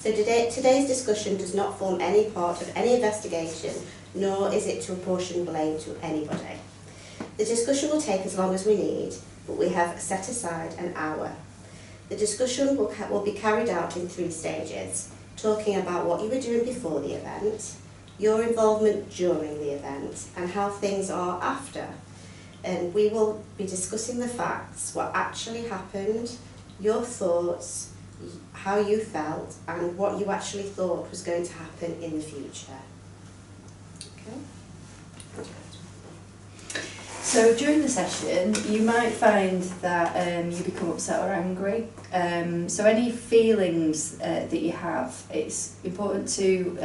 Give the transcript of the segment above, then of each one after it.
So today's discussion does not form any part of any investigation, nor is it to apportion blame to anybody. The discussion will take as long as we need, but we have set aside an hour. The discussion will be carried out in 3 stages, talking about what you were doing before the event, your involvement during the event, and how things are after. And we will be discussing the facts, what actually happened, your thoughts, how you felt, and what you actually thought was going to happen in the future. Okay? So during the session, you might find that you become upset or angry. So any feelings that you have, it's important to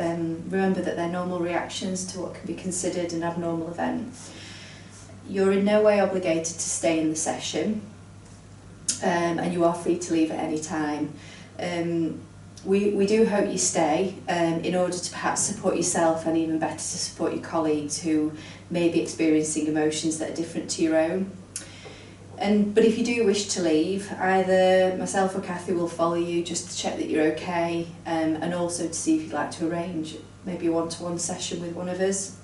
remember that they're normal reactions to what can be considered an abnormal event. You're in no way obligated to stay in the session, and you are free to leave at any time. We do hope you stay in order to perhaps support yourself, and even better to support your colleagues who may be experiencing emotions that are different to your own. But if you do wish to leave, either myself or Kathy will follow you just to check that you're okay, and also to see if you'd like to arrange maybe a one-to-one session with one of us.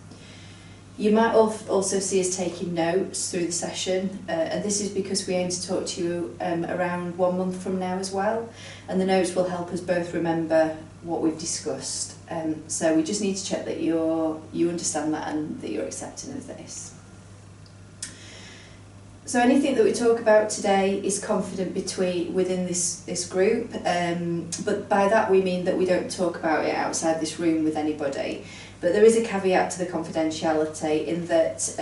You might also see us taking notes through the session, and this is because we aim to talk to you around 1 month from now as well, and the notes will help us both remember what we've discussed. So we just need to check that you understand that and that you're accepting of this. So anything that we talk about today is confident within this group, but by that we mean that we don't talk about it outside this room with anybody. But there is a caveat to the confidentiality in that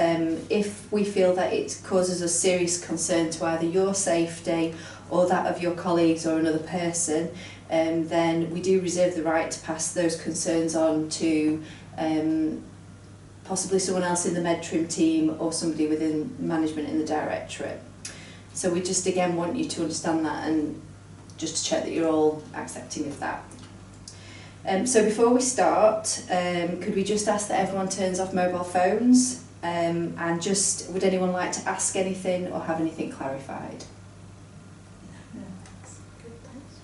if we feel that it causes us serious concern to either your safety or that of your colleagues or another person, then we do reserve the right to pass those concerns on to possibly someone else in the MedTrim team or somebody within management in the directorate. So we just again want you to understand that and just to check that you're all accepting of that. So before we start, could we just ask that everyone turns off mobile phones, and just would anyone like to ask anything or have anything clarified? No, that's good, thanks.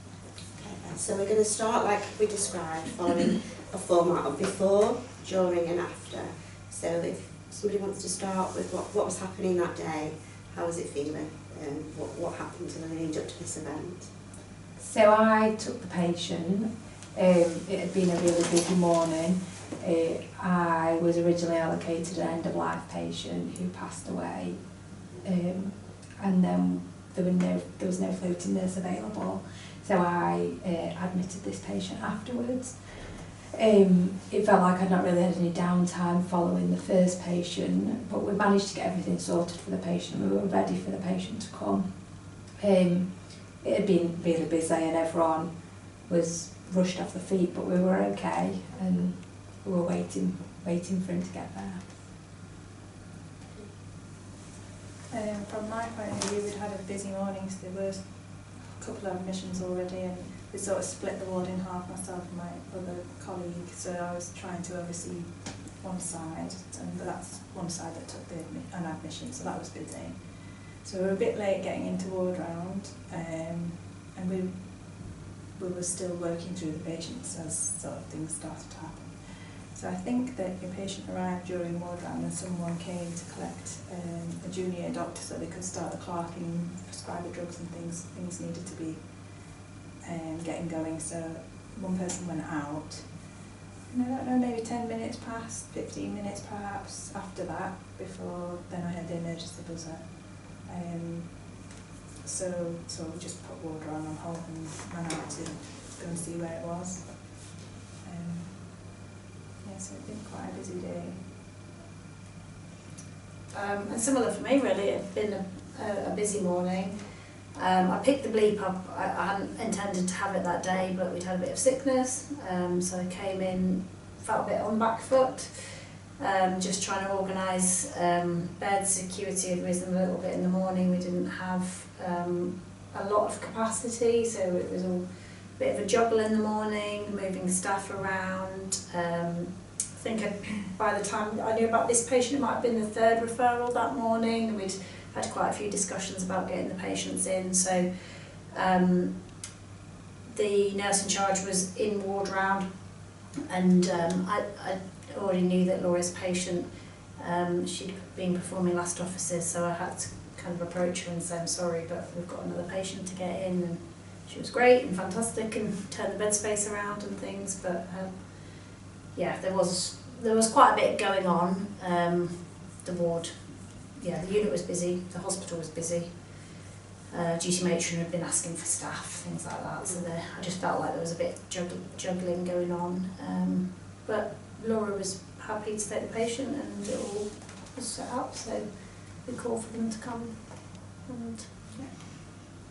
Okay, then. So we're going to start like we described, following a format of before, during and after. So if somebody wants to start with what was happening that day, how was it feeling, and what happened to the lead up to this event? So I took the patient. It had been a really busy morning. I was originally allocated an end-of-life patient who passed away, and then there was no floating nurse available, so I admitted this patient afterwards. It felt like I'd not really had any downtime following the first patient, but we managed to get everything sorted for the patient. We were ready for the patient to come. It had been really busy and everyone was rushed off the feet, but we were okay and we were waiting for him to get there. From my point of view, we'd had a busy morning, so there were a couple of admissions already, and we sort of split the ward in half, myself and my other colleague, so I was trying to oversee one side, and that's one side that took an admission, so that was busy. So we were a bit late getting into ward round, and we were still working through the patients as sort of things started to happen. So I think that your patient arrived during ward round and someone came to collect a junior doctor so they could start the clerking, prescribe the drugs and things needed to be getting going. So one person went out, and I don't know, maybe 10 minutes passed, 15 minutes perhaps after that, before then I had the emergency buzzer. So we just put ward round on hold and ran out to go and see where it was. So it's been quite a busy day. And similar for me really, it's been a busy morning. I picked the bleep up, I hadn't intended to have it that day, but we'd had a bit of sickness, so I came in, felt a bit on the back foot, just trying to organise bed security had risen a little bit in the morning. We didn't have a lot of capacity, so it was all a bit of a juggle in the morning, moving staff around. I think by the time I knew about this patient, it might have been the 3rd referral that morning. We'd had quite a few discussions about getting the patients in, so the nurse in charge was in ward round, and I already knew that Laura's patient, she'd been performing last offices, so I had to kind of approach her and say, I'm sorry, but we've got another patient to get in. And she was great and fantastic and turned the bed space around and things, but yeah, there was quite a bit going on. The ward, yeah, the unit was busy, the hospital was busy. Duty matron had been asking for staff, things like that, so I just felt like there was a bit juggling going on. But Laura was happy to take the patient, and it all was set up, so we called for them to come, and yeah,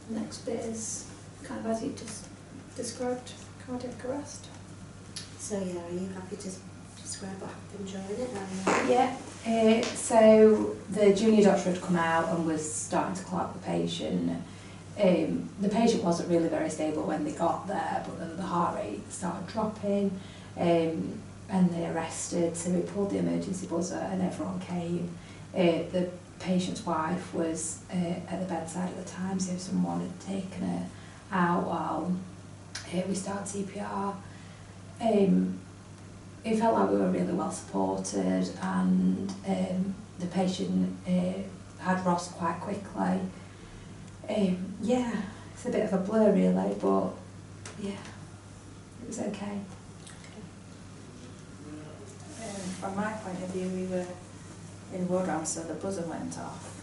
the next bit is kind of as you just described, cardiac arrest. So yeah, are you happy to describe what happened during it? Yeah, so the junior doctor had come out and was starting to clock the patient. The patient wasn't really very stable when they got there, but then the heart rate started dropping, and they arrested, so we pulled the emergency buzzer and everyone came. The patient's wife was at the bedside at the time, so someone had taken her out while we started CPR. It felt like we were really well supported, and the patient had ROS quite quickly. Yeah, it's a bit of a blur really, but yeah, it was okay. From my point of view, we were in ward round, so the buzzer went off.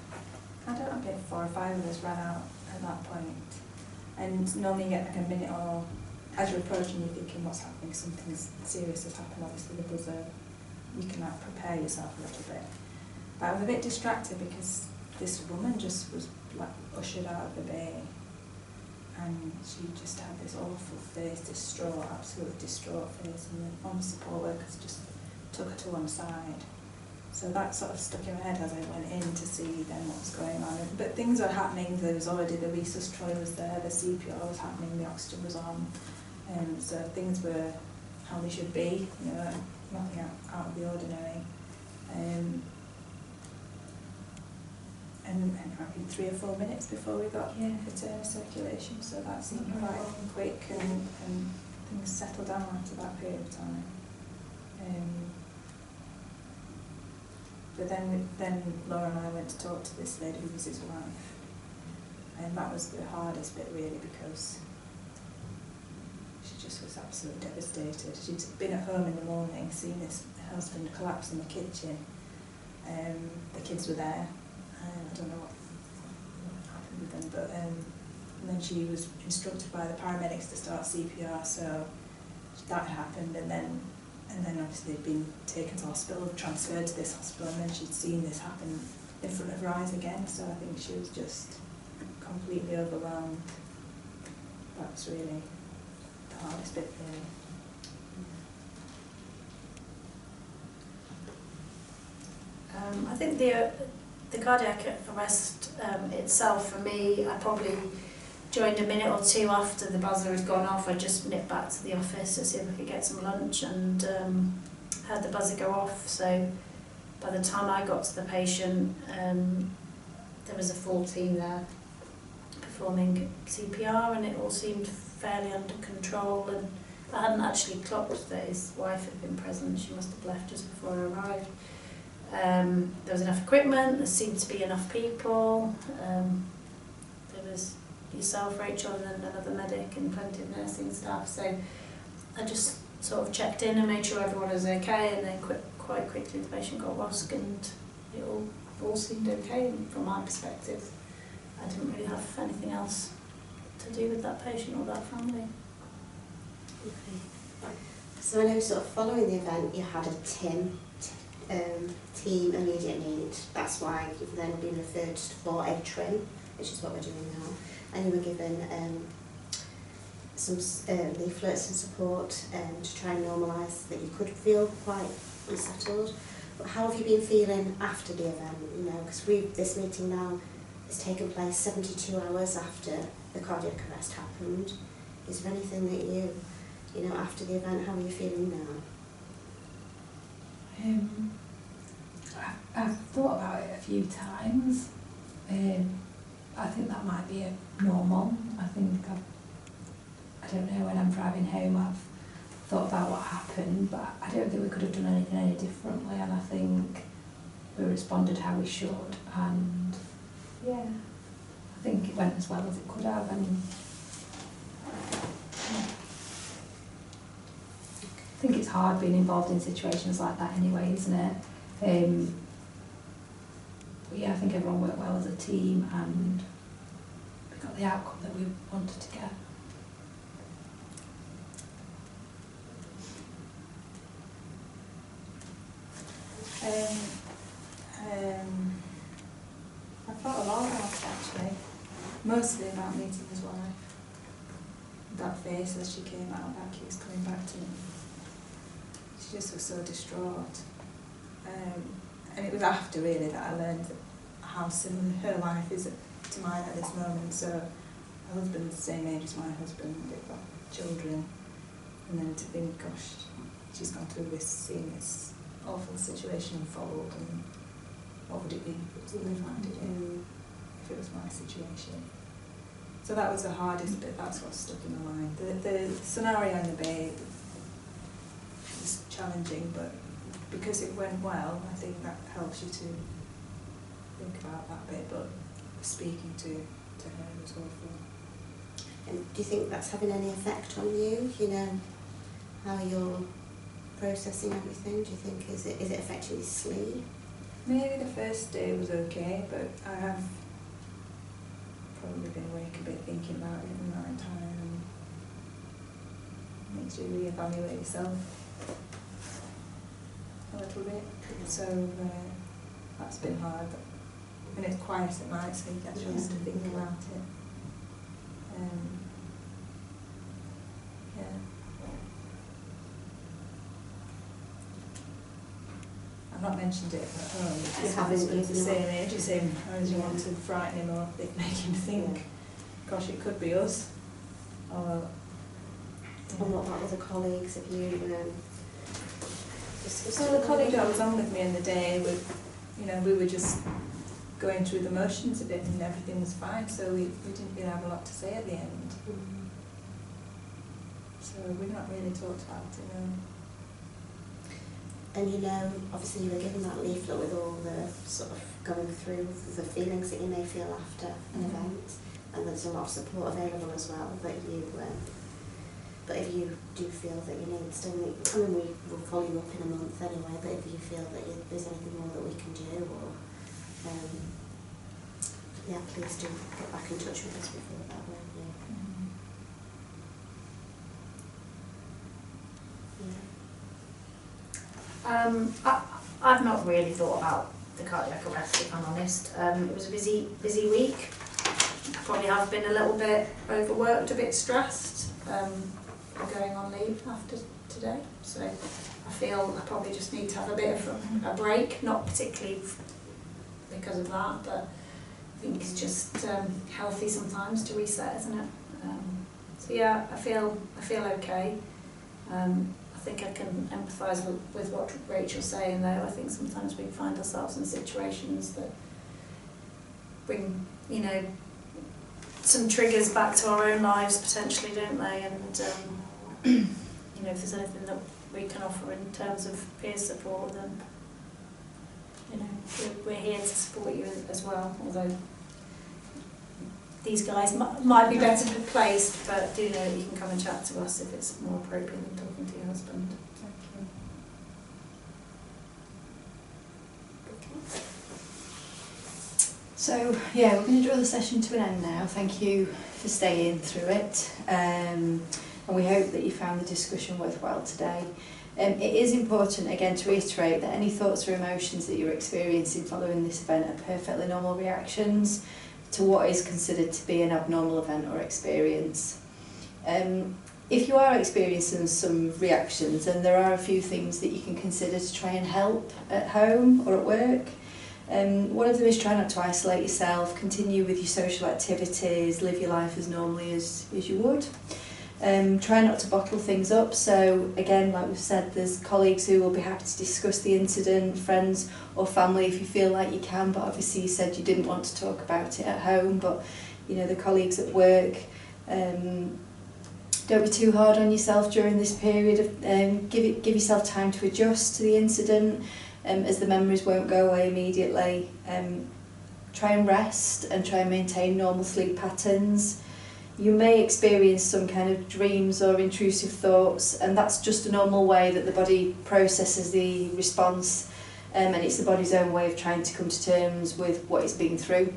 I don't know, maybe 4 or 5 of us ran out at that point. And normally you get like a minute, or as you're approaching, you're thinking what's happening, something serious has happened. Obviously the buzzer, you can like prepare yourself a little bit. But I was a bit distracted because this woman just was like ushered out of the bay, and she just had this awful face, distraught, absolutely distraught face, and the on support workers just took her to one side. So that sort of stuck in my head as I went in to see then what was going on. But things were happening. There was already the resus troy was there, the CPR was happening, the oxygen was on, so things were how they should be. You know, nothing out of the ordinary. And I think 3 or 4 minutes before we got return of circulation, so that seemed quite quick, and things settled down after that period of time. But then Laura and I went to talk to this lady who was his wife, and that was the hardest bit really, because she just was absolutely devastated. She'd been at home in the morning, seen his husband collapse in the kitchen. The kids were there. I don't know what happened with them, but and then she was instructed by the paramedics to start CPR, so that happened, and then obviously they'd been taken to hospital, transferred to this hospital, and then she'd seen this happen in front of her eyes again, so I think she was just completely overwhelmed. That was really the hardest bit, really. I think the cardiac arrest itself, for me, I probably joined a minute or 2 after the buzzer had gone off. I just nipped back to the office to see if I could get some lunch, and had the buzzer go off. So by the time I got to the patient, there was a full team there performing CPR, and it all seemed fairly under control. And I hadn't actually clocked that his wife had been present. She must have left just before I arrived. There was enough equipment, there seemed to be enough people. There was yourself, Rachel, and then another medic and plenty of nursing staff. So I just sort of checked in and made sure everyone was okay, and then quite quickly the patient got WASC, and it all seemed okay from my perspective. I didn't really have anything else to do with that patient or that family. Okay. So I know sort of following the event you had a team immediate need. That's why you've then been referred for a trim, which is what we're doing now. And you were given some leaflets and support to try and normalise that you could feel quite unsettled. But how have you been feeling after the event? You know, because this meeting now has taken place 72 hours after the cardiac arrest happened. Is there anything that you know, after the event, how are you feeling now? I've thought about it a few times. I think that might be a normal. I think I don't know, when I'm driving home I've thought about what happened, but I don't think we could have done anything any differently, and I think we responded how we should, and yeah, I think it went as well as it could have. And I think it's hard being involved in situations like that anyway, isn't it? But yeah, I think everyone worked well as a team and we got the outcome that we wanted to get. I thought a lot about it actually, mostly about meeting his wife. That face as she came out, that keeps coming back to me. She just was so distraught. And it was after really that I learned how similar her life is to mine at this moment. So her husband's the same age as my husband, they've got children, and then to think, gosh, she's gone through this, seeing this awful situation unfold, and what would it be if it was my situation. So that was the hardest bit, that's what stuck in my mind. The scenario in the bay was challenging, but because it went well, I think that helps you to think about that bit, but speaking to her was awful. And do you think that's having any effect on you? You know, how you're processing everything? Do you think, is it affecting your sleep? Maybe the first day was okay, but I have probably been awake a bit thinking about it in the night time, and makes you reevaluate yourself a little bit. So that's been hard. And it's quiet at night, so you get a chance to think about it. Yeah. I've not mentioned it at home. You haven't, It's the same age as him. I was want to frighten him or make him think, gosh, it could be us. Or, And what about other colleagues? Have you discussed So it the with colleague them? that was on with me in the day, we were just going through the motions a bit, and everything was fine, so we didn't really have a lot to say at the end. Mm. So we've not really talked about it, no. And you know, obviously you were given that leaflet with all the sort of going through the feelings that you may feel after an event, and there's a lot of support available as well that you, but if you do feel that you need still need, I mean, we will follow you up in a month anyway, but if you feel that there's anything more that we can do, or yeah, please do get back in touch with us before that, won't you? Yeah. I've not really thought about the cardiac arrest, if I'm honest. It was a busy week. I probably have been a little bit overworked, a bit stressed. I'm going on leave after today, so I feel I probably just need to have a bit of a break, not particularly because of that, but I think it's just healthy sometimes to reset, isn't it? So yeah, I feel okay. I think I can empathise with what Rachel's saying though. I think sometimes we find ourselves in situations that bring, you know, some triggers back to our own lives potentially, don't they? And you know, if there's anything that we can offer in terms of peer support, then you know, we're here to support you as well. Although these guys might be better placed, but do know that you can come and chat to us if it's more appropriate than talking to your husband. Thank you. So yeah, we're going to draw the session to an end now. Thank you for staying through it, and we hope that you found the discussion worthwhile today. It is important again to reiterate that any thoughts or emotions that you're experiencing following this event are perfectly normal reactions to what is considered to be an abnormal event or experience. If you are experiencing some reactions, then there are a few things that you can consider to try and help at home or at work. One of them is try not to isolate yourself, continue with your social activities, live your life as normally as you would. Try not to bottle things up, so again, like we've said, there's colleagues who will be happy to discuss the incident, friends or family if you feel like you can, but obviously you said you didn't want to talk about it at home, but you know, the colleagues at work, Don't be too hard on yourself during this period. Give yourself time to adjust to the incident, as the memories won't go away immediately. Try and rest and try and maintain normal sleep patterns. You may experience some kind of dreams or intrusive thoughts, and that's just a normal way that the body processes the response, and it's the body's own way of trying to come to terms with what it's been through.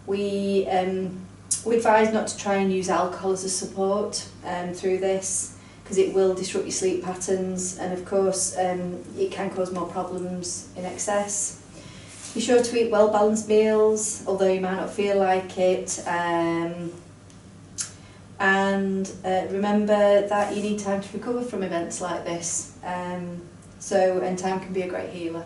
We advise not to try and use alcohol as a support through this, because it will disrupt your sleep patterns, and of course it can cause more problems in excess. Be sure to eat well balanced meals, although you might not feel like it. And remember that you need time to recover from events like this. And time can be a great healer.